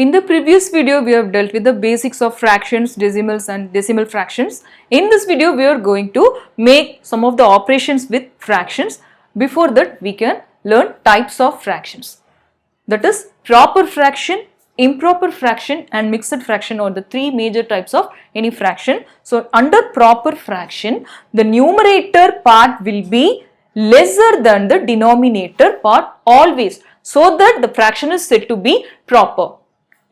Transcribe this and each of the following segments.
In the previous video, we have dealt with the basics of fractions, decimals and decimal fractions. In this video, we are going to make some of the operations with fractions. Before that, we can learn types of fractions. That is proper fraction, improper fraction and mixed fraction are the three major types of any fraction. So, under proper fraction, the numerator part will be lesser than the denominator part always, so that the fraction is said to be proper.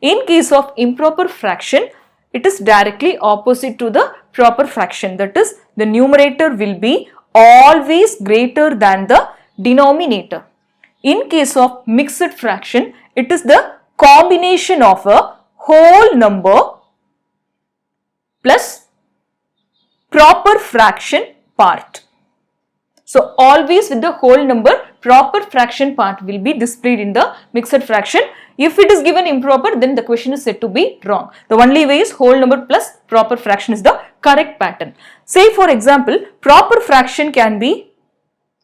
In case of improper fraction, it is directly opposite to the proper fraction, that is the numerator will be always greater than the denominator. In case of mixed fraction, it is the combination of a whole number plus proper fraction part. So, always with the whole number, proper fraction part will be displayed in the mixed fraction. If it is given improper, then the question is said to be wrong. The only way is whole number plus proper fraction is the correct pattern. Say for example, proper fraction can be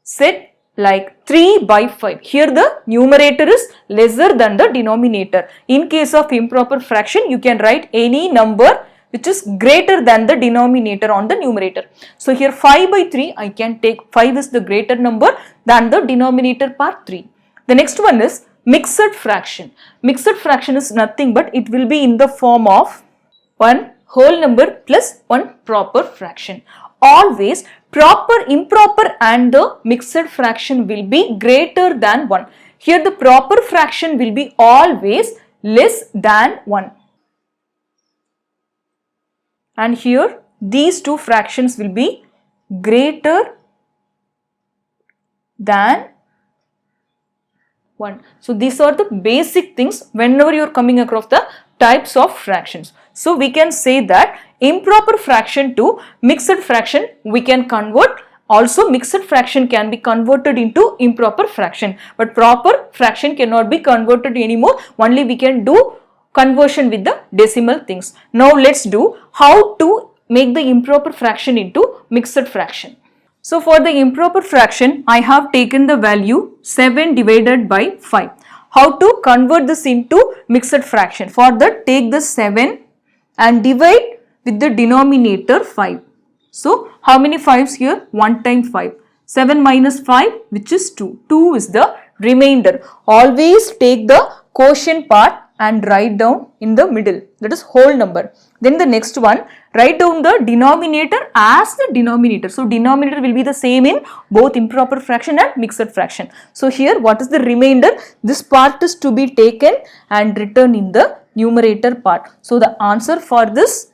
said like 3 by 5. Here the numerator is lesser than the denominator. In case of improper fraction, you can write any number which is greater than the denominator on the numerator. So here 5 by 3, I can take 5 is the greater number than the denominator part 3. The next one is mixed fraction. Mixed fraction is nothing but it will be in the form of one whole number plus one proper fraction. Always proper, improper and the mixed fraction will be greater than 1. Here the proper fraction will be always less than 1. And here these two fractions will be greater than 1. So these are the basic things whenever you are coming across the types of fractions. So we can say that improper fraction to mixed fraction we can convert. Also mixed fraction can be converted into improper fraction, but proper fraction cannot be converted anymore. Only we can do conversion with the decimal things. Now let's do how to make the improper fraction into mixed fraction. So for the improper fraction, I have taken the value 7 divided by 5. How to convert this into mixed fraction? For that, take the 7 and divide with the denominator 5. So how many 5s here? 1 time 5. 7 minus 5, which is 2. 2 is the remainder. Always take the quotient part and write down in the middle, that is whole number. Then the next one, write down the denominator as the denominator. So denominator will be the same in both improper fraction and mixed fraction. So here what is the remainder? This part is to be taken and written in the numerator part. So the answer for this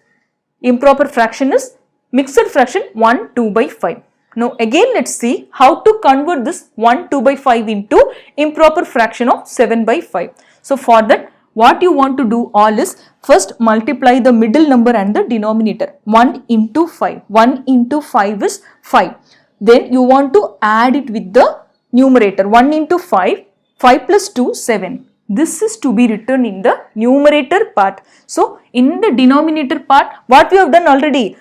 improper fraction is mixed fraction 1 2 by 5. Now again let's see how to convert this 1 2 by 5 into improper fraction of 7 by 5. So for that, what you want to do all is first multiply the middle number and the denominator. 1 into 5. 1 into 5 is 5. Then you want to add it with the numerator. 1 into 5. 5 plus 2, 7. This is to be written in the numerator part. So in the denominator part, what we have done already?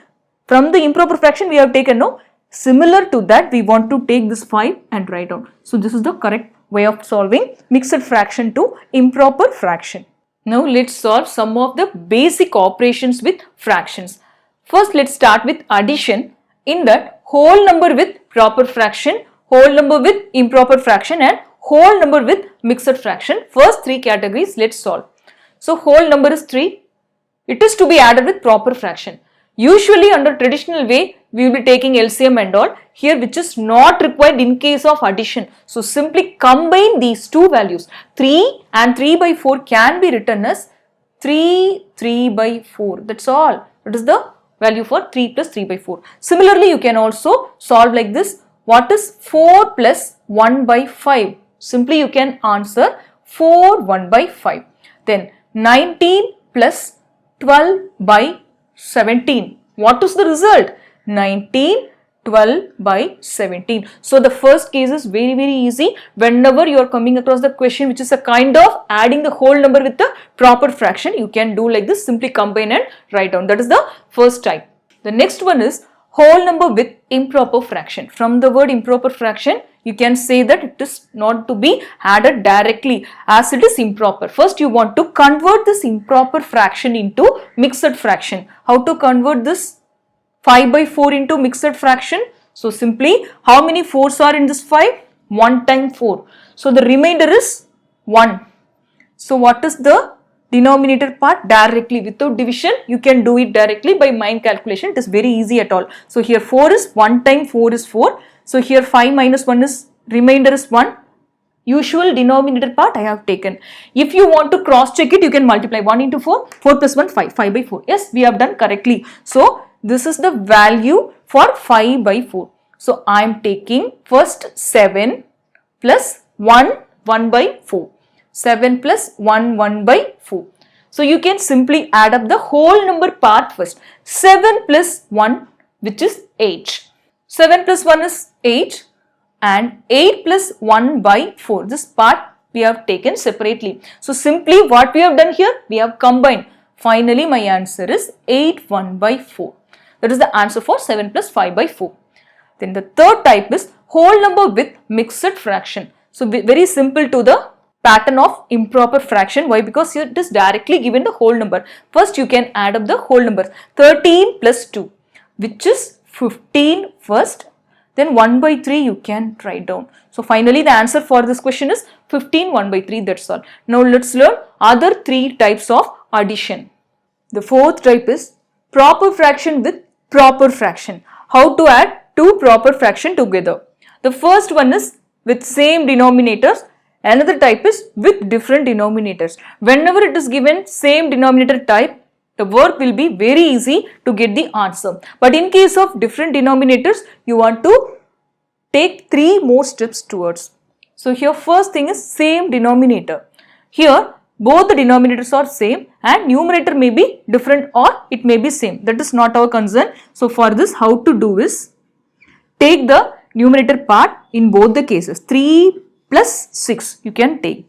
From the improper fraction we have taken, no? Similar to that, we want to take this 5 and write down. So this is the correct way of solving mixed fraction to improper fraction. Now let's solve some of the basic operations with fractions. First let's start with addition. In that, whole number with proper fraction, whole number with improper fraction and whole number with mixed fraction. First three categories let's solve. So whole number is 3. It is to be added with proper fraction. Usually under traditional way, we will be taking LCM and all, here which is not required in case of addition. So simply combine these two values. 3 and 3 by 4 can be written as 3 by 4. That's all. That is the value for 3 plus 3 by 4. Similarly, you can also solve like this. What is 4 plus 1 by 5? Simply you can answer 4 1 by 5. Then 19 plus 12 by 17. What is the result? 19, 12 by 17. So the first case is very easy. Whenever you are coming across the question which is a kind of adding the whole number with the proper fraction, you can do like this, simply combine and write down. That is the first type. The next one is whole number with improper fraction. From the word improper fraction, you can say that it is not to be added directly as it is improper. First, you want to convert this improper fraction into mixed fraction. How to convert this 5 by 4 into mixed fraction? So simply, how many 4s are in this 5? 1 times 4. So the remainder is 1. So what is the denominator part? Directly without division, you can do it directly by mind calculation. It is very easy at all. So here 4 is 1 times 4 is 4. So here 5 minus 1 is remainder is 1. Usual denominator part I have taken. If you want to cross check it, you can multiply 1 into 4. 4 plus 1, 5. 5 by 4. Yes, we have done correctly. So this is the value for 5 by 4. So I am taking first 7 plus 1, 1 by 4. 7 plus 1, 1 by 4. So you can simply add up the whole number part first. 7 plus 1, which is 8. 7 plus 1 is 8 and 8 plus 1 by 4. This part we have taken separately. So simply what we have done here, we have combined. Finally my answer is 8, 1 by 4. That is the answer for 7 plus 5 by 4. Then the third type is whole number with mixed fraction. So very simple to the pattern of improper fraction. Why? Because it is directly given the whole number. First you can add up the whole numbers. 13 plus 2, which is 15 first. Then 1 by 3 you can write down. So finally the answer for this question is 15, 1 by 3. That's all. Now let's learn other 3 types of addition. The fourth type is proper fraction with proper fraction. How to add two proper fraction together? The first one is with same denominators. Another type is with different denominators. Whenever it is given same denominator type, the work will be very easy to get the answer. But in case of different denominators, you want to take 3 more steps towards. So here first thing is same denominator. Here both the denominators are same and numerator may be different or it may be same. That is not our concern. So for this, how to do is take the numerator part in both the cases. 3 plus 6 you can take.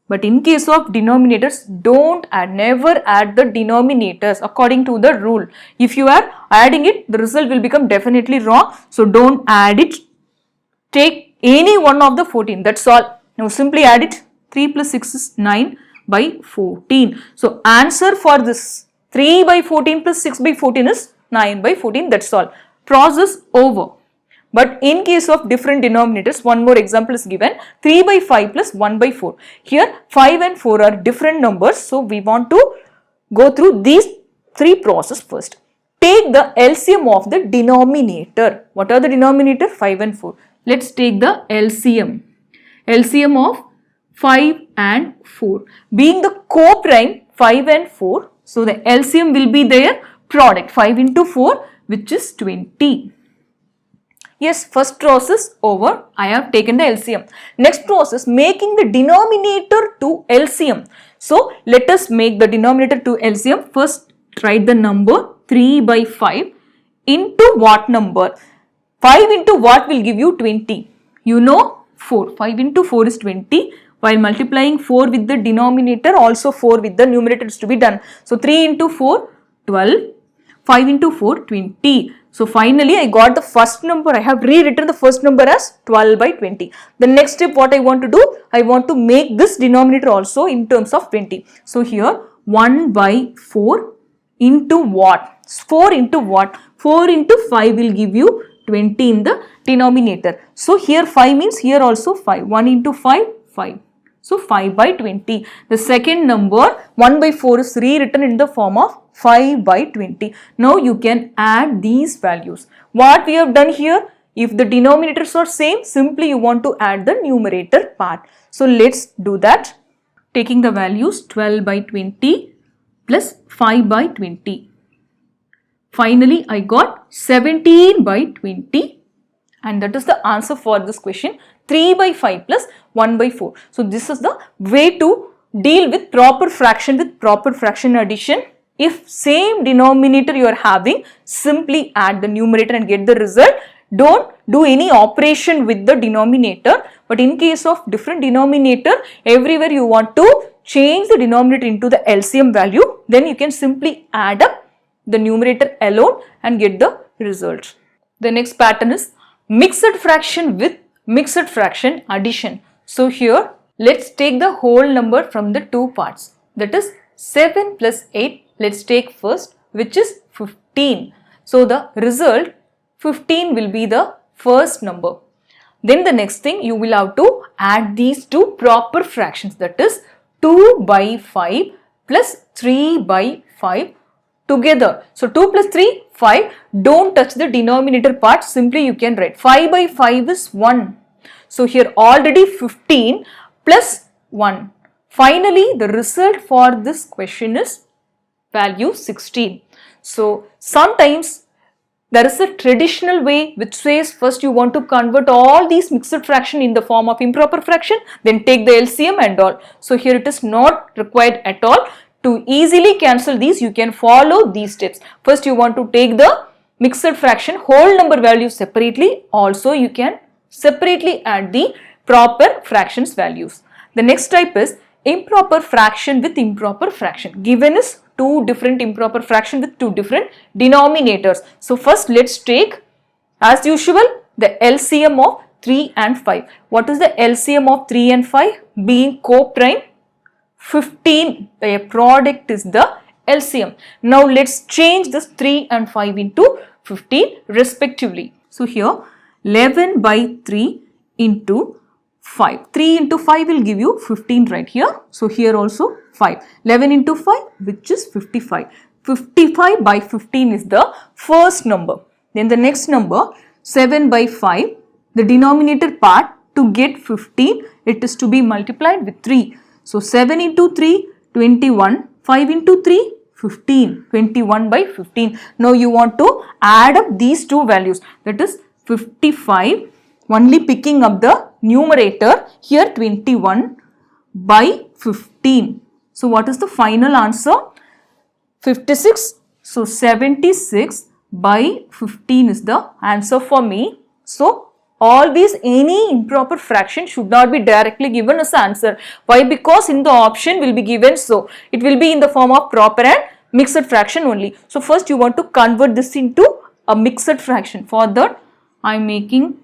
But in case of denominators, don't add, never add the denominators according to the rule. If you are adding it, the result will become definitely wrong. So don't add it. Take any one of the 14. That's all. Now simply add it. 3 plus 6 is 9 by 14. So answer for this 3 by 14 plus 6 by 14 is 9 by 14. That's all. Process over. But in case of different denominators, one more example is given. 3 by 5 plus 1 by 4. Here 5 and 4 are different numbers. So we want to go through these 3 processes first. Take the LCM of the denominator. What are the denominator? 5 and 4. Let's take the LCM. LCM of 5 and 4. Being the co-prime 5 and 4. So the LCM will be their product. 5 into 4, which is 20. Yes, first process over. I have taken the LCM. Next process, making the denominator to LCM. So let us make the denominator to LCM. First write the number 3 by 5 into what number? 5 into what will give you 20? You know 4. 5 into 4 is 20. While multiplying 4 with the denominator, also 4 with the numerator is to be done. So 3 into 4, 12. 5 into 4, 20. So finally I got the first number. I have rewritten the first number as 12 by 20. The next step what I want to do, I want to make this denominator also in terms of 20. So here 1 by 4 into what? 4 into what? 4 into 5 will give you 20 in the denominator. So here 5 means here also 5. 1 into 5, 5. So 5 by 20. The second number 1 by 4 is rewritten in the form of 5 by 20. Now you can add these values. What we have done here, if the denominators are same, simply you want to add the numerator part. So let's do that. Taking the values 12 by 20 plus 5 by 20. Finally, I got 17 by 20 and that is the answer for this question. 3 by 5 plus 1 by 4. So this is the way to deal with proper fraction addition. If same denominator you are having, simply add the numerator and get the result. Don't do any operation with the denominator. But in case of different denominator, everywhere you want to change the denominator into the LCM value, then you can simply add up the numerator alone and get the result. The next pattern is mixed fraction with mixed fraction addition. So here let's take the whole number from the two parts, that is 7 plus 8. Let's take first, which is 15. So the result 15 will be the first number. Then the next thing, you will have to add these two proper fractions, that is 2 by 5 plus 3 by 5 together. So 2 plus 3, 5. Don't touch the denominator part. Simply you can write 5 by 5 is 1. So here already 15 plus 1. Finally, the result for this question is value 16. So sometimes there is a traditional way which says first you want to convert all these mixed fraction in the form of improper fraction, then take the LCM and all. So here it is not required at all. To easily cancel these, you can follow these steps. First you want to take the mixed fraction whole number value separately. Also you can separately add the proper fractions values. The next type is improper fraction with improper fraction. Given is two different improper fraction with two different denominators. So first let's take as usual the LCM of 3 and 5. What is the LCM of 3 and 5? Being co-prime, 15, the product is the LCM. Now let's change this 3 and 5 into 15 respectively. So here 11 by 3 into 5. 3 into 5 will give you 15 right here. So here also 5. 11 into 5, which is 55. 55 by 15 is the first number. Then the next number 7 by 5. The denominator part to get 15, it is to be multiplied with 3. So 7 into 3, 21. 5 into 3, 15. 21 by 15. Now you want to add up these two values. That is 55. Only picking up the numerator, here 21 by 15. So what is the final answer? 56. So 76 by 15 is the answer for me. So all these, any improper fraction should not be directly given as answer. Why? Because in the option will be given, so it will be in the form of proper and mixed fraction only. So first you want to convert this into a mixed fraction. For that I am making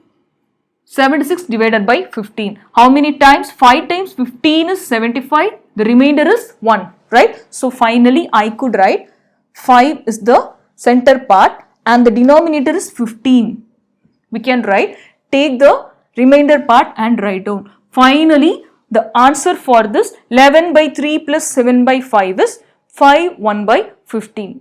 76 divided by 15. How many times? 5 times 15 is 75. The remainder is 1, right? So finally I could write 5 is the center part and the denominator is 15. We can write, take the remainder part and write down. Finally the answer for this 11 by 3 plus 7 by 5 is 5, 1 by 15.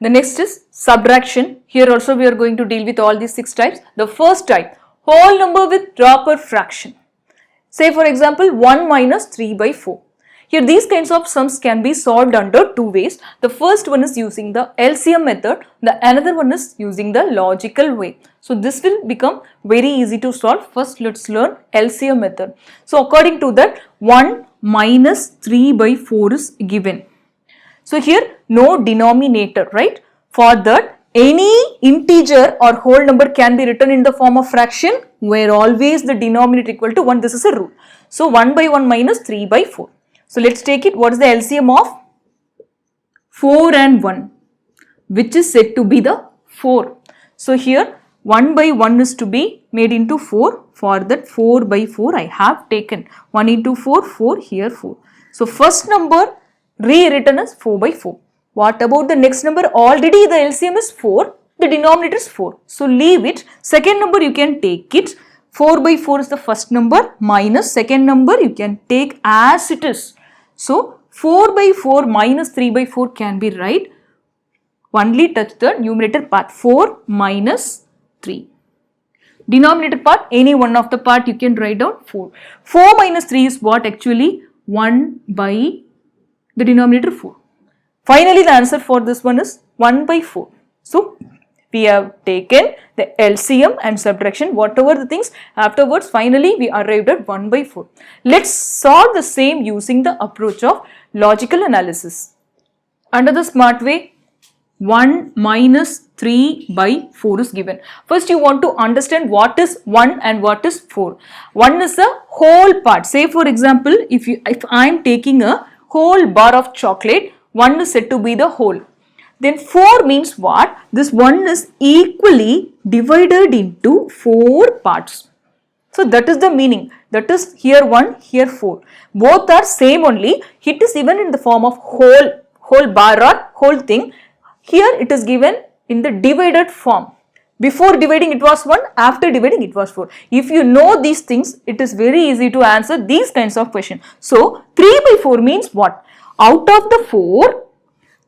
The next is subtraction. Here also we are going to deal with all these 6 types. The first type, whole number with proper fraction. Say for example 1 minus 3 by 4. Here these kinds of sums can be solved under two ways. The first one is using the LCM method, the another one is using the logical way. So this will become very easy to solve. First let's learn LCM method. So according to that 1 minus 3 by 4 is given. So here no denominator, right? For that any integer or whole number can be written in the form of fraction where always the denominator equal to 1. This is a rule. So 1 by 1 minus 3 by 4. So let's take it. What is the LCM of 4 and 1, which is said to be the 4. So here 1 by 1 is to be made into 4. For that 4 by 4 I have taken 1 into 4, 4, here 4. So first number rewritten as 4 by 4. What about the next number? Already the LCM is 4, the denominator is 4. So leave it. Second number you can take it. 4 by 4 is the first number minus second number you can take as it is. So 4 by 4 minus 3 by 4 can be right. Only touch the numerator part, 4 minus 3. Denominator part, any one of the part you can write down 4. 4 minus 3 is what actually? 1 by the denominator 4. Finally the answer for this one is 1 by 4. So we have taken the LCM and subtraction, whatever the things, afterwards finally we arrived at 1 by 4. Let's solve the same using the approach of logical analysis. Under the smart way, 1 minus 3 by 4 is given. First you want to understand what is 1 and what is 4. 1 is a whole part. Say for example, if I am taking a whole bar of chocolate, 1 is said to be the whole. Then 4 means what? This 1 is equally divided into 4 parts. So that is the meaning. That is here 1, here 4. Both are same only. It is even in the form of whole bar or whole thing. Here it is given in the divided form. Before dividing it was 1, after dividing it was 4. If you know these things, it is very easy to answer these kinds of questions. So 3 by 4 means what? Out of the 4,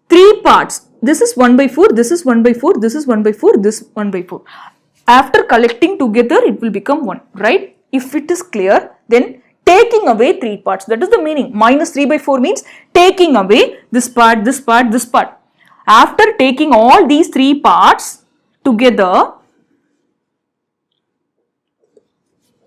3 parts. This is 1 by 4, this is 1 by 4, this is 1 by 4, this 1 by 4. After collecting together, it will become 1, right? If it is clear, then taking away 3 parts. That is the meaning. Minus 3 by 4 means taking away this part, this part, this part. After taking all these 3 parts together,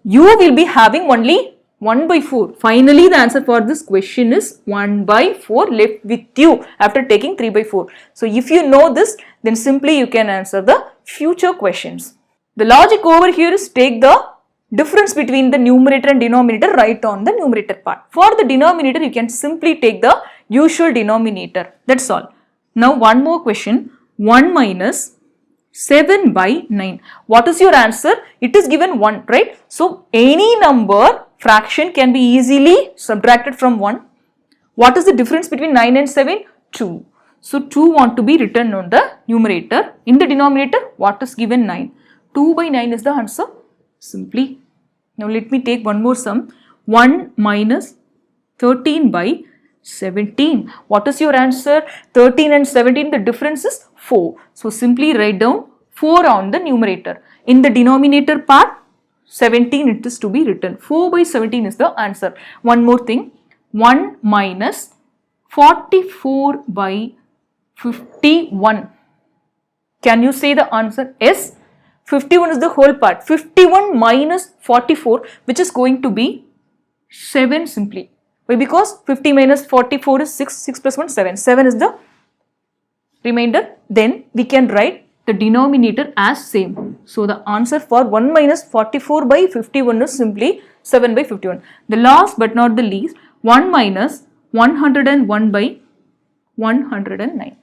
you will be having only 1 by 4. Finally, the answer for this question is 1 by 4 left with you after taking 3 by 4. So, if you know this, then simply you can answer the future questions. The logic over here is take the difference between the numerator and denominator right on the numerator part. For the denominator, you can simply take the usual denominator. That's all. Now, one more question. 1 minus 7 by 9. What is your answer? It is given 1, right? So, any number fraction can be easily subtracted from 1. What is the difference between 9 and 7? 2. So, 2 want to be written on the numerator. In the denominator, what is given? 9. 2 by 9 is the answer. Simply. Now, let me take one more sum. 1 minus 13 by 17. What is your answer? 13 and 17, the difference is 4. So, simply write down 4 on the numerator. In the denominator part, 17 it is to be written. 4 by 17 is the answer. One more thing. 1 minus 44 by 51. Can you say the answer? Yes. 51 is the whole part. 51 minus 44, which is going to be 7 simply. Why? Because 50 minus 44 is 6. 6 plus 1, 7. 7 is the remainder. Then we can write the denominator as same. So the answer for 1 minus 44 by 51 is simply 7 by 51. The last but not the least, 1 minus 101 by 109.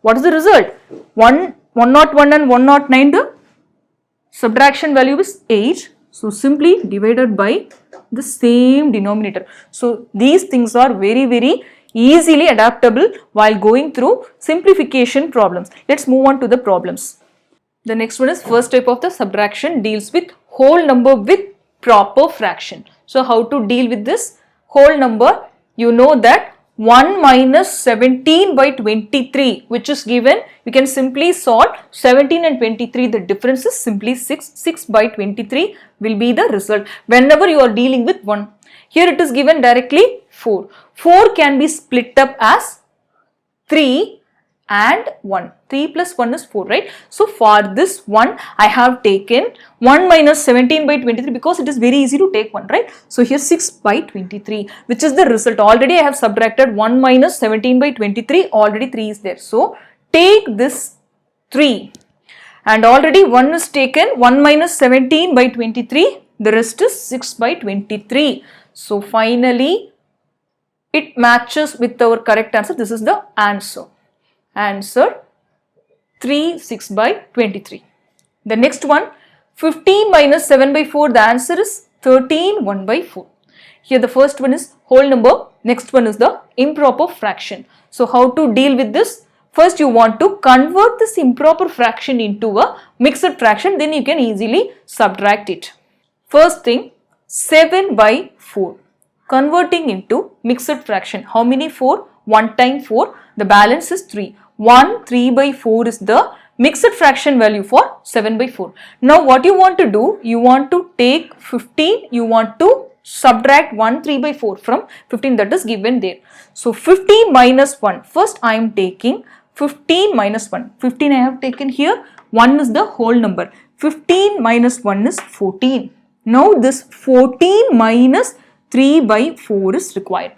What is the result? 101 and 109, the subtraction value is 8. So simply divided by the same denominator. So these things are very easily adaptable while going through simplification problems. Let's move on to the problems. The next one is first type of the subtraction deals with whole number with proper fraction. So how to deal with this whole number? You know that 1 minus 17 by 23, which is given, we can simply solve 17 and 23. The difference is simply 6. 6 by 23 will be the result whenever you are dealing with 1. Here it is given directly 4. 4 can be split up as 3 and 1. 3 plus 1 is 4, right? So for this one, I have taken 1 minus 17 by 23 because it is very easy to take 1, right? So here 6 by 23, which is the result. Already I have subtracted 1 minus 17 by 23. Already 3 is there. So take this 3 and already 1 is taken. 1 minus 17 by 23. The rest is 6 by 23. So finally it matches with our correct answer. This is the answer. Answer 3 6 by 23. The next one, 15 minus 7 by 4. The answer is 13 1 by 4. Here the first one is whole number. Next one is the improper fraction. So how to deal with this? First you want to convert this improper fraction into a mixed fraction. Then you can easily subtract it. First thing, 7 by 4. Converting into mixed fraction. How many 4? 1 times 4. The balance is 3. 1 3 by 4 is the mixed fraction value for 7 by 4. Now what you want to do? You want to take 15. You want to subtract 1 3 by 4 from 15, that is given there. So 15 minus 1. First I am taking 15 minus 1. 15 I have taken here. 1 is the whole number. 15 minus 1 is 14. Now this 14 minus 3 by 4 is required.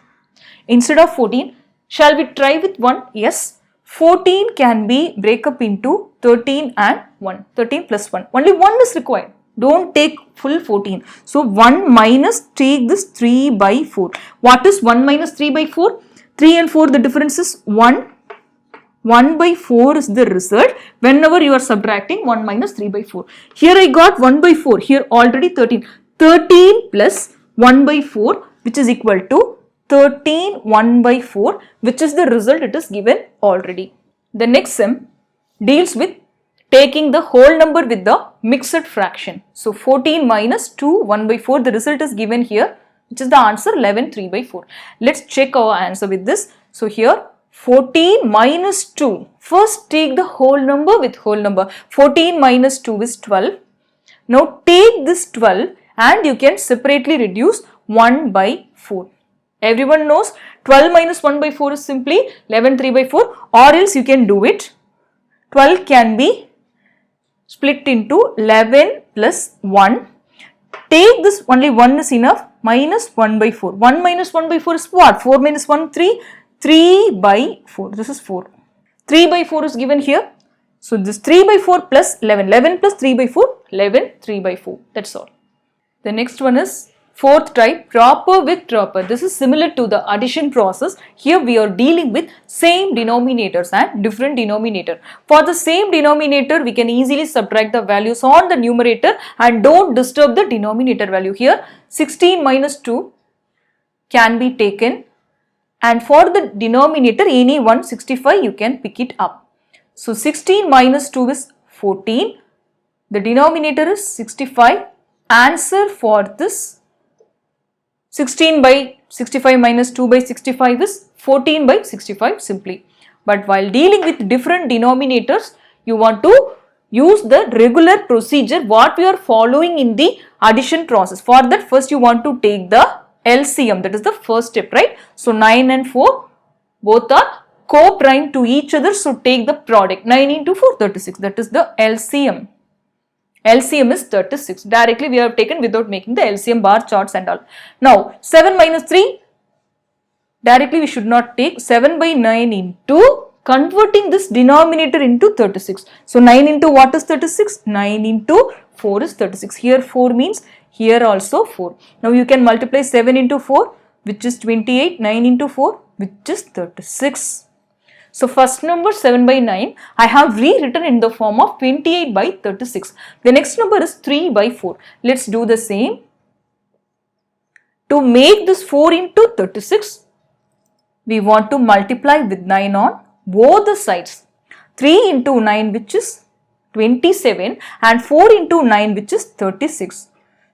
Instead of 14, shall we try with 1? Yes. 14 can be break up into 13 and 1. 13 plus 1. Only 1 is required. Don't take full 14. So 1 minus, take this 3 by 4. What is 1 minus 3 by 4? 3 and 4, the difference is 1. 1 by 4 is the result whenever you are subtracting 1 minus 3 by 4. Here I got 1 by 4. Here already 13. 13 plus 1 by 4 which is equal to 13 1 by 4, which is the result it is given already. The next sum deals with taking the whole number with the mixed fraction. So 14 minus 2 1 by 4, the result is given here, which is the answer 11 3 by 4. Let's check our answer with this. So here 14 minus 2, first take the whole number with whole number. 14 minus 2 is 12. Now take this 12 and you can separately reduce 1 by 4. Everyone knows 12 minus 1 by 4 is simply 11 3 by 4, or else you can do it. 12 can be split into 11 plus 1. Take this, only 1 is enough, minus 1 by 4. 1 minus 1 by 4 is what? 4 minus 1, 3. 3 by 4. This is 4. 3 by 4 is given here. So this 3 by 4 plus 11. 11 plus 3 by 4. 11 3 by 4. That's all. The next one is fourth type, proper with proper. This is similar to the addition process. Here we are dealing with same denominators and different denominator. For the same denominator, we can easily subtract the values on the numerator and don't disturb the denominator value. Here 16 minus 2 can be taken, and for the denominator any 165 you can pick it up. So 16 minus 2 is 14. The denominator is 65. Answer for this 16 by 65 minus 2 by 65 is 14 by 65 simply. But while dealing with different denominators, you want to use the regular procedure what we are following in the addition process. For that, first you want to take the LCM, that is the first step, right? So 9 and 4 both are co-prime to each other, so take the product. 9 into 4, 36, that is the LCM. LCM is 36. Directly we have taken without making the LCM bar charts and all. Now 7 minus 3, directly we should not take. 7 by 9 into converting this denominator into 36. So 9 into what is 36? 9 into 4 is 36. Here 4 means here also 4. Now you can multiply 7 into 4, which is 28, 9 into 4, which is 36. So first number 7 by 9 I have rewritten in the form of 28 by 36. The next number is 3 by 4. Let's do the same. To make this 4 into 36, we want to multiply with 9 on both the sides. 3 into 9, which is 27, and 4 into 9, which is 36.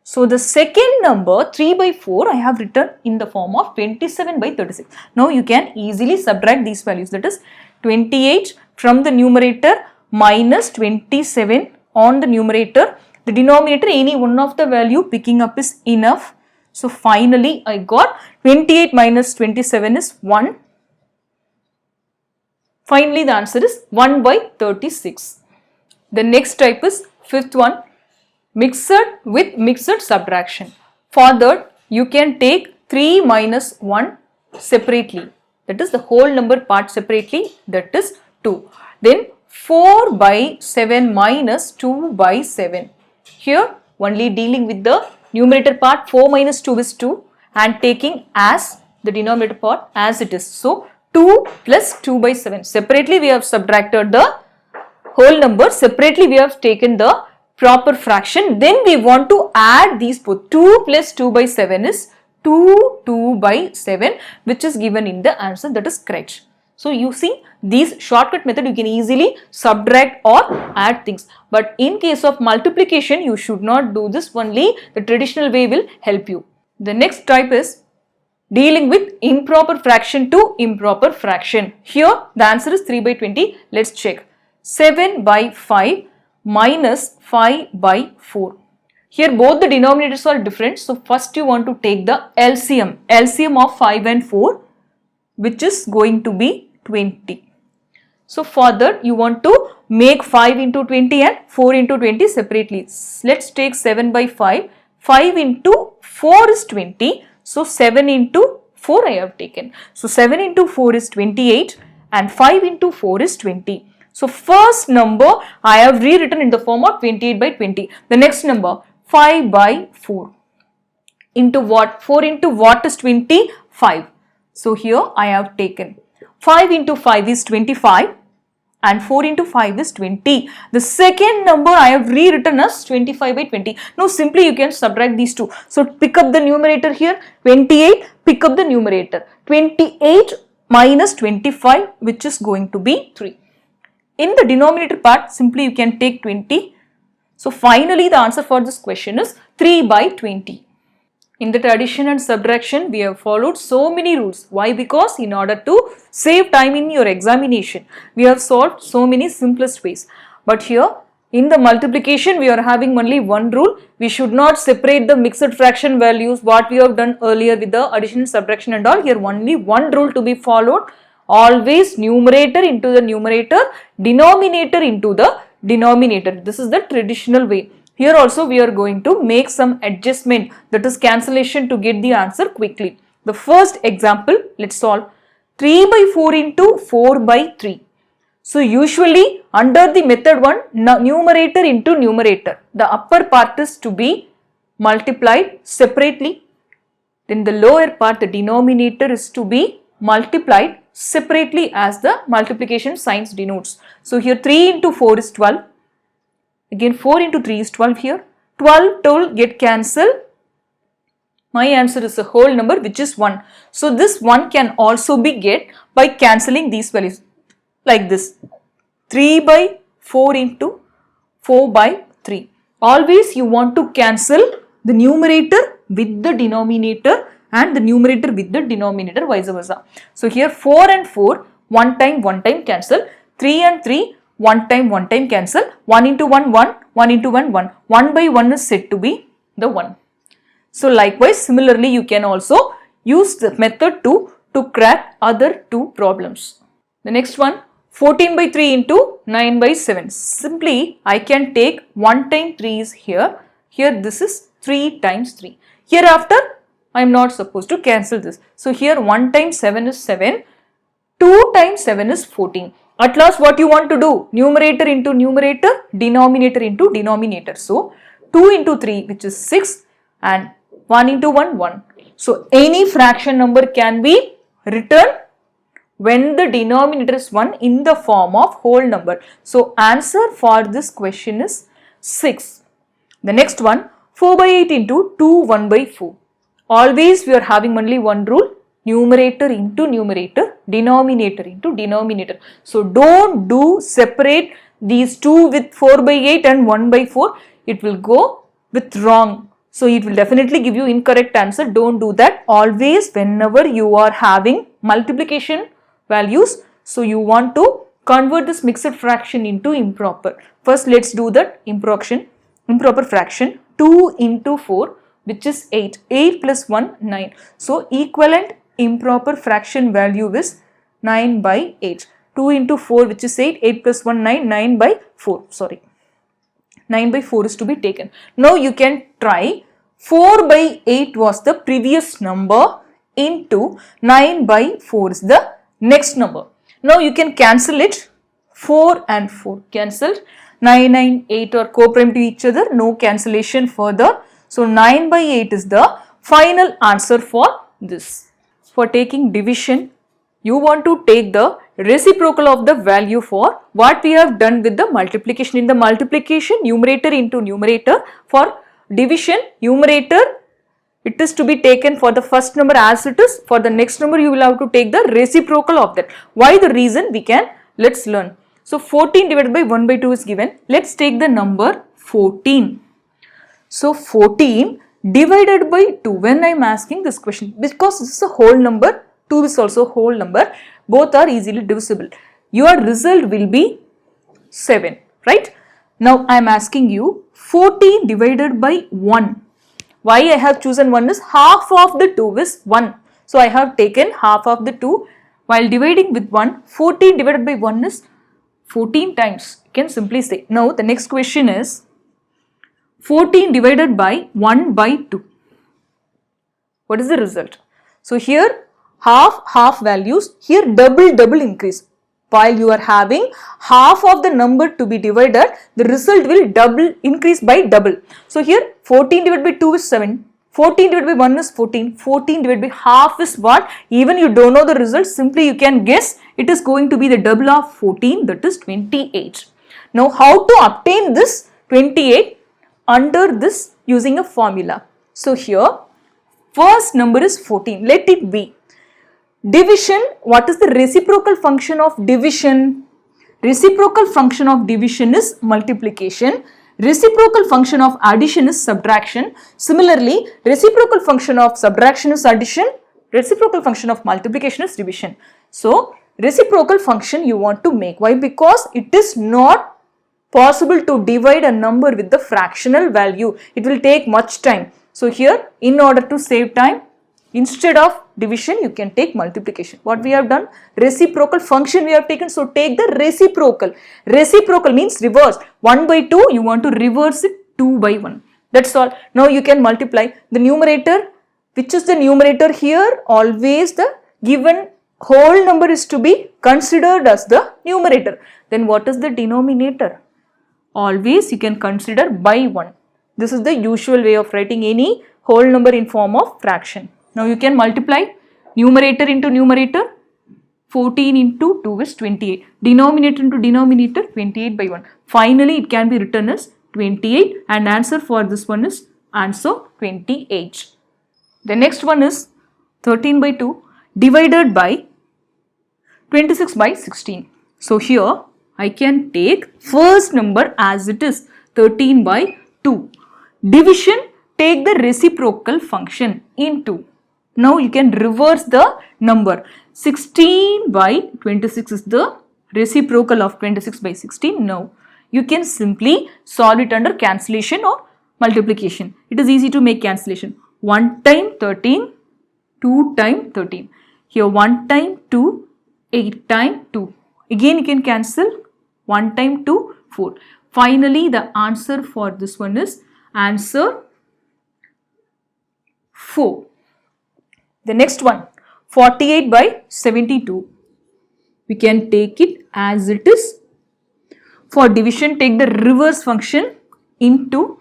So the second number 3 by 4 I have written in the form of 27 by 36. Now you can easily subtract these values, that is 28 from the numerator minus 27 on the numerator. The denominator, any one of the value picking up is enough. So finally I got 28 minus 27 is 1. Finally the answer is 1 by 36. The next type is fifth one, mixed with mixed subtraction. For that, you can take 3 minus 1 separately, that is the whole number part separately, that is 2. Then 4 by 7 minus 2 by 7. Here only dealing with the numerator part, 4 minus 2 is 2, and taking as the denominator part as it is. So 2 plus 2 by 7. Separately we have subtracted the whole number, separately we have taken the proper fraction. Then we want to add these both. 2 plus 2 by 7 is 2 by 7, which is given in the answer, that is correct. So you see, these shortcut method you can easily subtract or add things. But in case of multiplication, you should not do this, only the traditional way will help you. The next type is dealing with improper fraction to improper fraction. Here the answer is 3 by 20. Let's check. 7 by 5 minus 5 by 4. Here both the denominators are different. So first you want to take the LCM. LCM of 5 and 4, which is going to be 20. So for that you want to make 5 into 20 and 4 into 20 separately. Let's take 7 by 5. 5 into 4 is 20. So 7 into 4 I have taken. So 7 into 4 is 28 and 5 into 4 is 20. So first number I have rewritten in the form of 28 by 20. The next number 5 by 4 into what? 4 into what is 25. So here I have taken 5 into 5 is 25 and 4 into 5 is 20. The second number I have rewritten as 25 by 20. Now simply you can subtract these two. So pick up the numerator here, 28, pick up the numerator, 28 minus 25, which is going to be 3. In the denominator part, simply you can take 20. So finally the answer for this question is 3 by 20. In that addition and subtraction, we have followed so many rules. Why? Because in order to save time in your examination, we have solved so many simplest ways. But here, in the multiplication, we are having only one rule. We should not separate the mixed fraction values, what we have done earlier with the addition and subtraction and all. Here only one rule to be followed. Always numerator into the numerator, denominator into the denominator. This is the traditional way. Here also we are going to make some adjustment, that is cancellation, to get the answer quickly. The first example, let's solve 3 by 4 into 4 by 3. So usually under the method 1, numerator into numerator, the upper part is to be multiplied separately. Then the lower part, the denominator, is to be multiplied separately as the multiplication signs denotes. So here 3 into 4 is 12. Again 4 into 3 is 12 here. 12 get cancelled. My answer is a whole number, which is 1. So this 1 can also be get by cancelling these values like this. 3 by 4 into 4 by 3. Always you want to cancel the numerator with the denominator and the numerator with the denominator, vice versa. So here 4 and 4, one time cancel. 3 and 3, one time cancel. 1 into 1, 1, 1 into 1, 1. 1 by 1 is said to be the 1. So likewise, similarly you can also use the method 2 to crack other two problems. The next one, 14 by 3 into 9 by 7. Simply I can take 1 time 3 is here. Here this is 3 times 3. Hereafter I am not supposed to cancel this. So here 1 times 7 is 7. 2 times 7 is 14. At last what you want to do? Numerator into numerator, denominator into denominator. So 2 into 3, which is 6, and 1 into 1, 1. So any fraction number can be written when the denominator is 1 in the form of whole number. So answer for this question is 6. The next one, 4 by 8 into 2, 1 by 4. Always we are having only one rule. Numerator into numerator, denominator into denominator. So don't do separate these two with 4 by 8 and 1 by 4. It will go with wrong. So it will definitely give you incorrect answer. Don't do that. Always whenever you are having multiplication values, so you want to convert this mixed fraction into improper. First let's do that improper fraction. 2 into 4, which is 8. 8 plus 1, 9. So equivalent improper fraction value is 9 by 8. 2 into 4, which is 8. 8 plus 1, 9. 9 by 4. Sorry. 9 by 4 is to be taken. Now you can try 4 by 8 was the previous number into 9 by 4 is the next number. Now you can cancel it. 4 and 4 cancelled. 9, 9, 8 are co-prime to each other. No cancellation further. So 9 by 8 is the final answer for this. For taking division, you want to take the reciprocal of the value for what we have done with the multiplication. In the multiplication, numerator into numerator. For division, numerator, it is to be taken for the first number as it is. For the next number, you will have to take the reciprocal of that. Why the reason? Let's learn. So 14 divided by 1 by 2 is given. Let's take the number 14. So 14 divided by 2, when I am asking this question, because this is a whole number, 2 is also a whole number, both are easily divisible. Your result will be 7, right? Now I am asking you 14 divided by 1. Why I have chosen 1 is half of the 2 is 1. So I have taken half of the 2 while dividing with 1. 14 divided by 1 is 14 times. You can simply say. Now the next question is 14 divided by 1 by 2. What is the result? So here half values, here double increase. While you are having half of the number to be divided, the result will increase by double. So here 14 divided by 2 is 7. 14 divided by 1 is 14. 14 divided by half is what? Even you don't know the result, simply you can guess it is going to be the double of 14, that is 28. Now how to obtain this 28 under this using a formula? So here first number is 14, let it be. Division, what is the reciprocal function of division? Reciprocal function of division is multiplication. Reciprocal function of addition is subtraction. Similarly, reciprocal function of subtraction is addition. Reciprocal function of multiplication is division. So, reciprocal function you want to make. Why? Because it is not possible to divide a number with the fractional value. It will take much time. So, here in order to save time, instead of division, you can take multiplication. What we have done? Reciprocal function we have taken. So, take the reciprocal. Reciprocal means reverse. 1 by 2, you want to reverse it 2 by 1. That's all. Now, you can multiply the numerator. Which is the numerator here? Always the given whole number is to be considered as the numerator. Then, what is the denominator? Always you can consider by 1. This is the usual way of writing any whole number in form of fraction. Now you can multiply numerator into numerator, 14 into 2 is 28. Denominator into denominator, 28 by 1. Finally, it can be written as 28 and answer for this one is answer 28. The next one is 13 by 2 divided by 26 by 16. So here I can take first number as it is 13 by 2. Division, take the reciprocal function into. Now you can reverse the number. 16 by 26 is the reciprocal of 26 by 16. Now you can simply solve it under cancellation or multiplication. It is easy to make cancellation. 1 time 13, 2 time 13. Here 1 time 2, 8 time 2. Again you can cancel 1 time 2, 4. Finally the answer for this one is answer 4. The next one, 48 by 72. We can take it as it is. For division, take the reverse function into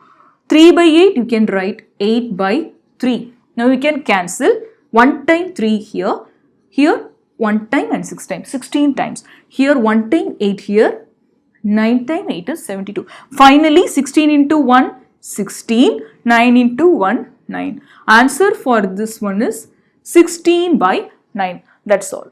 3 by 8. You can write 8 by 3. Now we can cancel 1 time 3 here. Here 1 time and 6 times, 16 times. Here 1 time 8 here. 9 time 8 is 72. Finally 16 into 1, 16. 9 into 1, 9. Answer for this one is 16 by 9. That's all.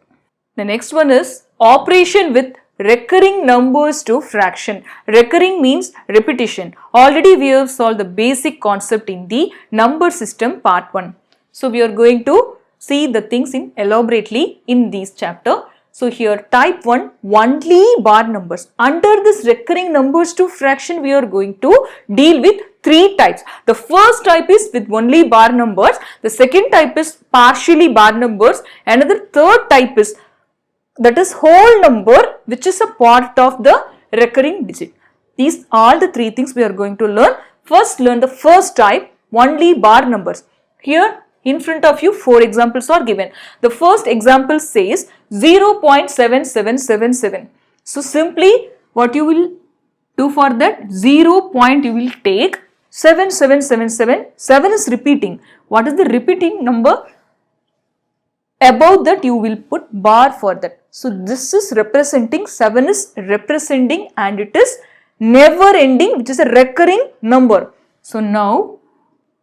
The next one is operation with recurring numbers to fraction. Recurring means repetition. Already we have solved the basic concept in the number system part 1. So we are going to see the things in elaborately in this chapter. So here type 1, only bar numbers. Under this recurring numbers to fraction, we are going to deal with 3 types. The first type is with only bar numbers. The second type is partially bar numbers. Another third type is that is whole number which is a part of the recurring digit. These are the 3 things we are going to learn. First learn the first type, only bar numbers. Here in front of you 4 examples are given. The first example says 0.7777. So simply what you will do for that, 0 point you will take 7777. 7 is repeating. What is the repeating number? Above that you will put bar for that. So this is representing, 7 is representing and it is never ending, which is a recurring number. So now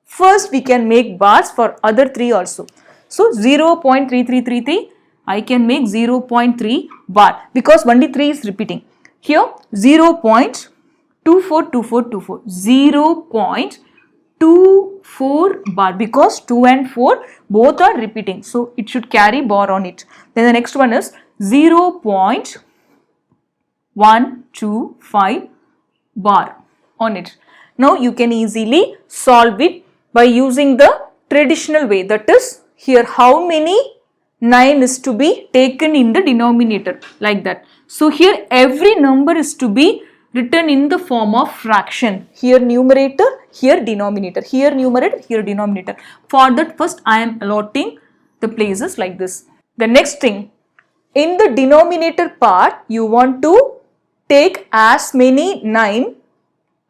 first we can make bars for other 3 also. So 0.3333 I can make 0.3 bar because only 3 is repeating. Here 0.242424, 0.24 bar because 2 and 4 both are repeating. So it should carry bar on it. Then the next one is 0.125 bar on it. Now you can easily solve it by using the traditional way, that is here how many 9 is to be taken in the denominator, like that. So here every number is to be written in the form of fraction. Here numerator, here denominator, here numerator, here denominator. For that first I am allotting the places like this. The next thing, in the denominator part you want to take as many 9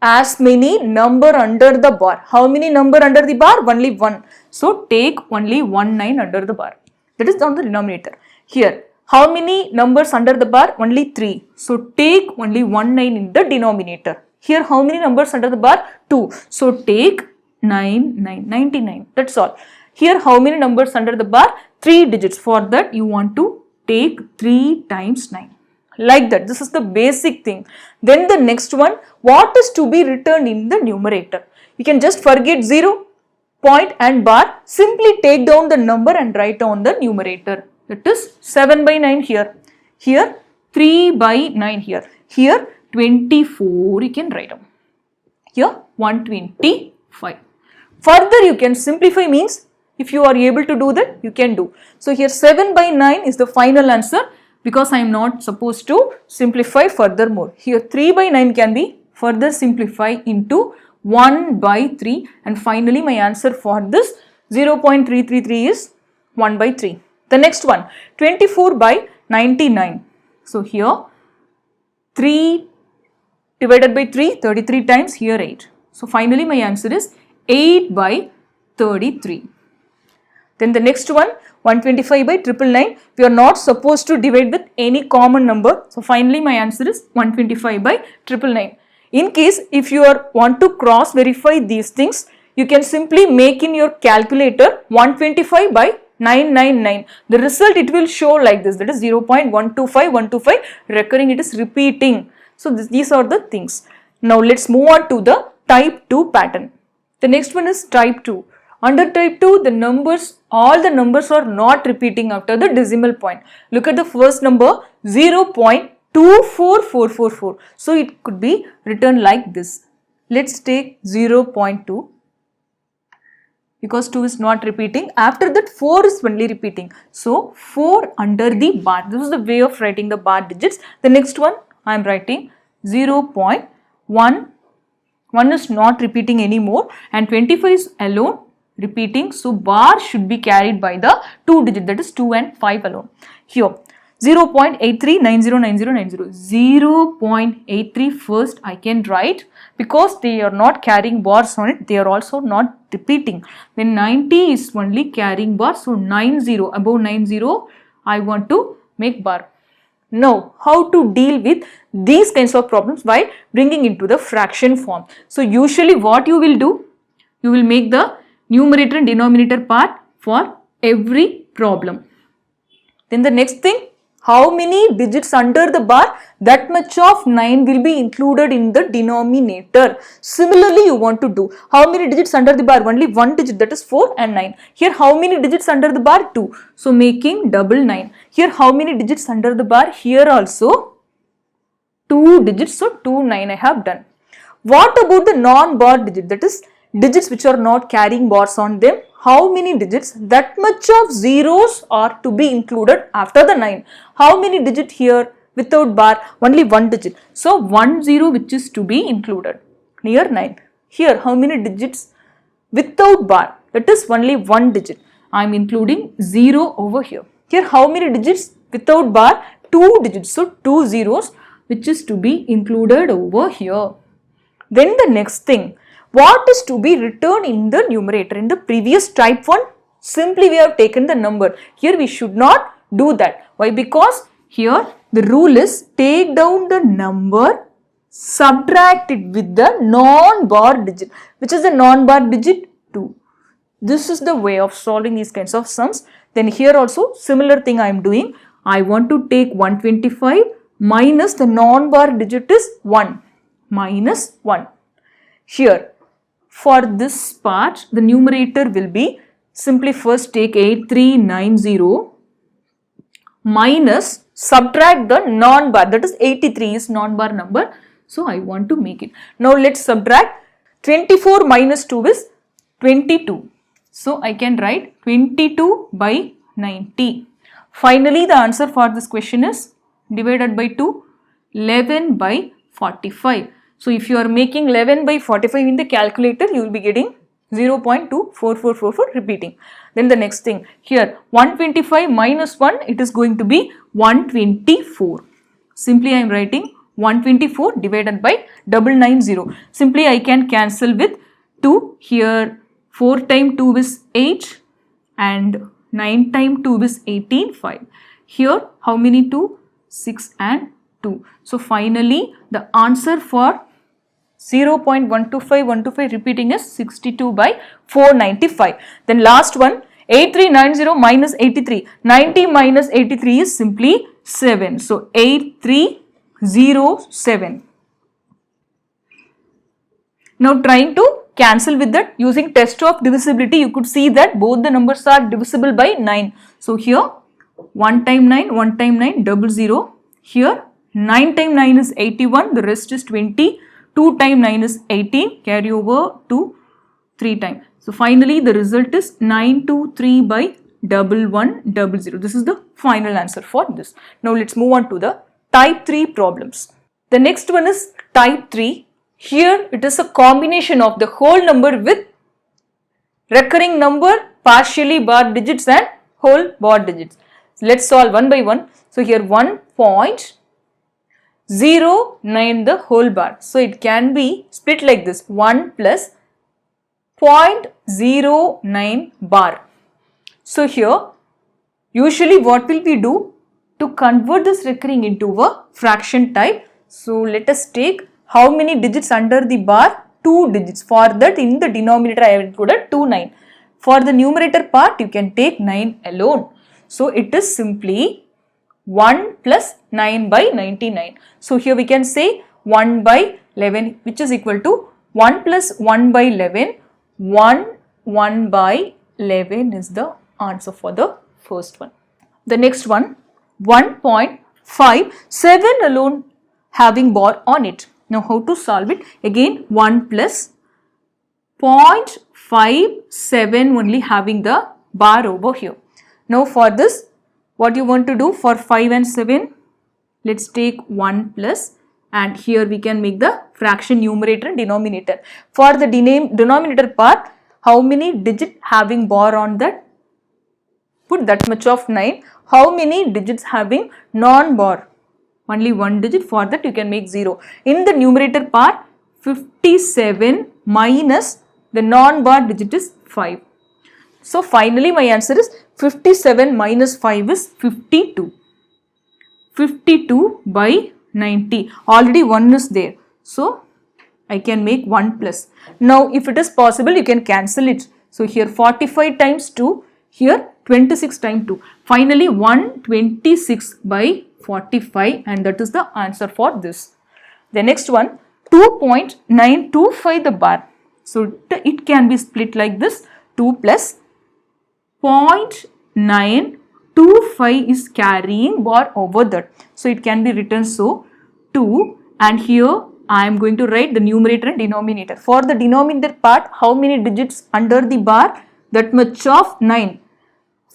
as many number under the bar. How many number under the bar? Only 1. So take only 1 9 under the bar. That is on the denominator. Here, How many numbers under the bar? Only 3. So take only 1 9 in the denominator. Here how many numbers under the bar? 2. So take 9 9 99. That's all. Here how many numbers under the bar? 3 digits. For that you want to take 3 times 9. Like that. This is the basic thing. Then the next one, what is to be returned in the numerator? You can just forget 0, point and bar. Simply take down the number and write on the numerator. That is 7 by 9 here. Here 3 by 9 here. Here 24 you can write down. Here 125. Further you can simplify, means if you are able to do that, you can do. So here 7 by 9 is the final answer, because I am not supposed to simplify furthermore. Here 3 by 9 can be further simplified into 1 by 3, and finally my answer for this 0.333 is 1 by 3. The next one, 24 by 99. So here 3 divided by 3, 33 times, here 8. So finally my answer is 8 by 33. Then the next one, 125 by 999. We are not supposed to divide with any common number. So finally my answer is 125 by 999. In case if you want to cross verify these things, you can simply make in your calculator 125 by 999. The result it will show like this, that is 0.125125 recurring, it is repeating. So these are the things. Now let's move on to the type 2 pattern. The next one is type 2. Under type 2, the numbers, all the numbers are not repeating after the decimal point. Look at the first number, 0.24444. So it could be written like this. Let's take 0.2, because 2 is not repeating. After that 4 is only repeating. So 4 under the bar. This is the way of writing the bar digits. The next one I am writing 0.1. 1 is not repeating anymore, and 25 is alone repeating. So bar should be carried by the 2 digit, that is 2 and 5 alone. Here 0.83909090. 0.83 first I can write, because they are not carrying bars on it, they are also not repeating. Then 90 is only carrying bar, so 90, above 90 I want to make bar. Now how to deal with these kinds of problems by bringing into the fraction form. So usually what you will do, you will make the numerator and denominator part for every problem. Then the next thing, how many digits under the bar, that much of 9 will be included in the denominator. Similarly you want to do, how many digits under the bar, only one digit, that is 4 and 9. Here how many digits under the bar, 2. So making double 9. Here how many digits under the bar, here also 2 digits, so 2 9 I have done. What about the non-bar digit, that is digits which are not carrying bars on them? How many digits? That much of zeros are to be included after the 9. How many digits here without bar? Only one digit. So 1 0 which is to be included near 9. Here how many digits without bar? That is only one digit. I am including 0 over here. Here how many digits without bar? 2 digits. So 2 zeros which is to be included over here. Then the next thing, what is to be returned in the numerator? In the previous type 1, simply we have taken the number. Here we should not do that. Why? Because here the rule is take down the number, subtract it with the non-bar digit. Which is the non-bar digit? 2. This is the way of solving these kinds of sums. Then here also similar thing I am doing. I want to take 125 minus the non-bar digit is 1. Minus 1. Here for this part the numerator will be, simply first take 8390 minus subtract the non-bar, that is 83 is non-bar number. So I want to make it. Now let's subtract. 24 minus 2 is 22. So I can write 22 by 90. Finally the answer for this question is divided by 2, 11 by 45. So if you are making 11 by 45 in the calculator, you will be getting 0.24444 repeating. Then the next thing, here 125 minus 1, it is going to be 124. Simply I am writing 124 divided by 990. Simply I can cancel with 2. Here 4 times 2 is 8 and 9 times 2 is 18, 5. Here how many 2? 6 and 2. So finally the answer for 0.125 repeating is 62 by 495. Then last one, 8390 minus 83. 90 minus 83 is simply 7. So 8307. Now trying to cancel with that using test of divisibility, you could see that both the numbers are divisible by 9. So here 1 time 9, 1 time 9, 00. Here 9 time 9 is 81, the rest is 20. 2 time 9 is 18, carry over to 3 times. So finally the result is 923 by 1100. This is the final answer for this. Now let's move on to the type 3 problems. The next one is type 3. Here it is a combination of the whole number with recurring number, partially bar digits and whole bar digits. So let's solve one by one. So here 1.09 the whole bar. So it can be split like this, 1 plus 0.09 bar. So here usually what will we do to convert this recurring into a fraction type? So let us take how many digits under the bar? 2 digits. For that in the denominator I have included 9. For the numerator part you can take 9 alone. So it is simply 1 plus 9 by 99. So here we can say 1 by 11 which is equal to 1 plus 1 by 11. 1 by 11 is the answer for the first one. The next one, 1.5, 7 alone having bar on it. Now how to solve it? Again 1 plus 0.57 only having the bar over here. Now for this, what you want to do for 5 and 7? Let's take 1 plus, and here we can make the fraction numerator and denominator. For the denominator part, how many digits having bar on that? Put that much of 9. How many digits having non-bar? Only 1 digit. For that you can make 0. In the numerator part, 57 minus the non-bar digit is 5. So finally my answer is 57 minus 5 is 52. 52 by 90. Already 1 is there. So I can make 1 plus. Now if it is possible you can cancel it. So here 45 times 2. Here 26 times 2. Finally 126 by 45, and that is the answer for this. The next one, 2.925 the bar. So it can be split like this. 2 plus 0.925 is carrying bar over that. So it can be written so 2, and here I am going to write the numerator and denominator. For the denominator part, how many digits under the bar? That much of 9.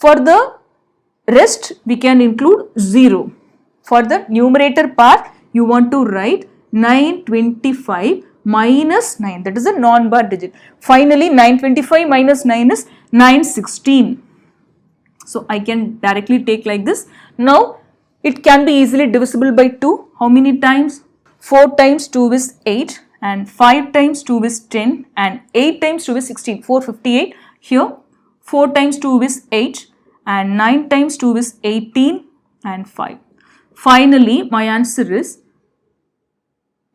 For the rest we can include 0. For the numerator part you want to write 925 minus 9, that is a non-bar digit. Finally 925 minus 9 is 916. So I can directly take like this. Now it can be easily divisible by 2. How many times? 4 times 2 is 8, and 5 times 2 is 10, and 8 times 2 is 16. 458. Here 4 times 2 is 8, and 9 times 2 is 18, and 5. Finally my answer is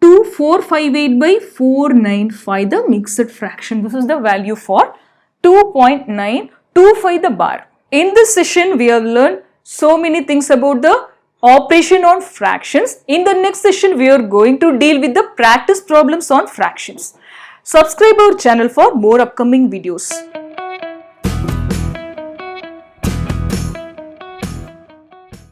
2458 by 495, the mixed fraction. This is the value for 2.925 the bar. In this session we have learned so many things about the operation on fractions. In the next session we are going to deal with the practice problems on fractions. Subscribe our channel for more upcoming videos.